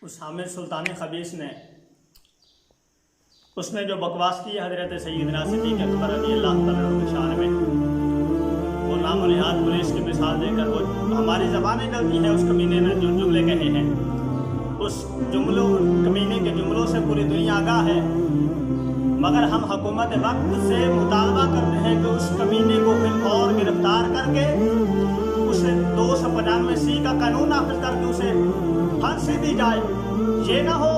اس عامر سلطان خبیث نے جو بکواس کی حضرت سیدنا صدیق اکبر رضی اللہ تعالیٰ عنہ کی شان میں، وہ نام و نہاد پولیس کی مثال دے کر وہ ہماری زبانیں ڈلتی ہیں اس کمینے نے جو جملے کہے ہیں، اس کمینے کے جملوں سے پوری دنیا آگاہ ہے، مگر ہم حکومت وقت سے مطالبہ کرتے ہیں کہ اس کمینے کو بالفور گرفتار کر کے اسے 295C کا قانون نافذ کر کے اسے پھانسی دی جائے۔ یہ نہ ہو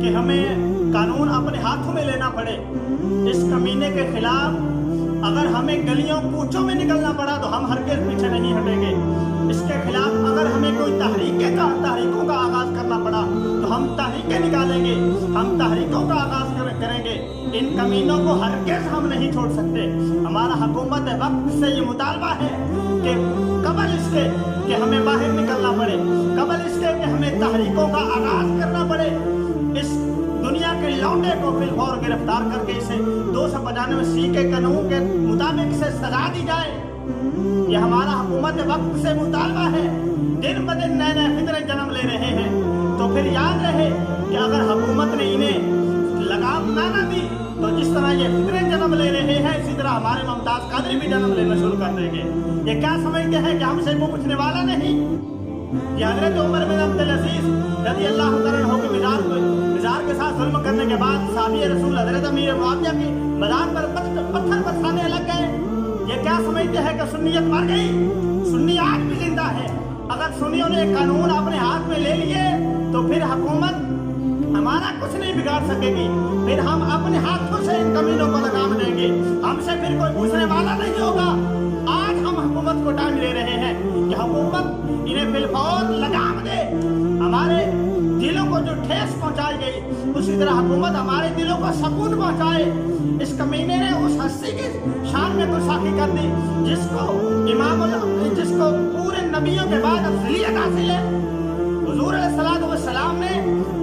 کہ ہمیں قانون اپنے ہاتھوں میں لینا پڑے۔ اس کمینے کے خلاف اگر ہمیں گلیوں کوچوں میں نکلنا پڑا تو ہم ہرگز پیچھے نہیں ہٹیں گے۔ اس کے خلاف اگر ہمیں کوئی تحریکوں کا آغاز کرنا پڑا تو ہم تحریکیں نکالیں گے، ہم تحریکوں کا آغاز کریں گے۔ ان کمینوں کو ہرگز ہم نہیں چھوڑ سکتے۔ ہمارا حکومت وقت سے یہ مطالبہ ہے کہ قبل اس کے کہ ہمیں باہر نکلنا پڑے، قبل اس کے کہ ہمیں تحریکوں کا آغاز کرنا پڑے، اس دنیا کے لونڈے کو بالفور گرفتار کر کے اسے 295C کے قانون کے مطابق سے سزا دی جائے۔ یہ ہمارا حکومت وقت سے مطالبہ ہے۔ دن بدن نئے نئے فطرے جنم لے رہے ہیں، تو پھر یاد رہے کہ اگر حکومت نے انہیں لگام نہ دی تو جس طرح یہ فطرے جنم لے رہے ہیں اسی طرح ہمارے ممتاز قادری بھی جنم لینا شروع کر دیں گے۔ یہ کیا سمجھتے ہیں کہ ہم سے وہ پوچھنے والا نہیں؟ یہ حضرت عمر بن عبدالعزیز رضی اللہ تعالیٰ عنہ کے مزار کے ساتھ ظلم کرنے کے بعد صحابی رسول حضرت امیر معاویہ کی مزار پر پتھر برسانے لگ گئے۔ یہ کیا سمجھتے ہیں کہ سنیت مر گئی؟ سنی آج بھی زندہ ہے۔ اگر سنیوں نے قانون اپنے ہاتھ میں لے لیے تو پھر حکومت ہمارا کچھ نہیں بگاڑ سکے گی، پھر ہم اپنے ہاتھوں سے ان کمینوں کو لگام دیں گے، ہم سے پھر کوئی پوچھنے والا نہیں ہوگا۔ آج ہم حکومت کو ٹائم لے رہے ہیں کہ حکومت انہیں بالفور لگام دے۔ ہمارے دلوں کو جو ٹھیس پہنچائی گئی اسی طرح حکومت ہمارے دلوں کو سکون پہنچائے۔ اس کمینے نے اس ہستی کی شان میں گستاخی کر دی جس کو پورے نبیوں کے بعد افضلیت حاصل ہے۔ حضور علیہ السلام نے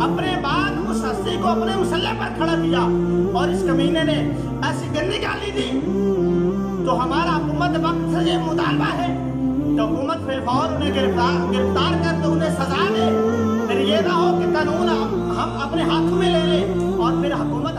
اپنے بعد اس ہستی کو اپنے مسلح پر کھڑا کیا اور اس کمینے نے ایسی گندی گالی دی۔ تو ہمارا حکومت وقت سے یہ مطالبہ ہے کہ حکومت بالفور انہیں گرفتار کر کے انہیں سزا دے۔ پھر یہ نہ ہو کہ قانون ہم اپنے ہاتھوں میں لے لیں اور پھر حکومت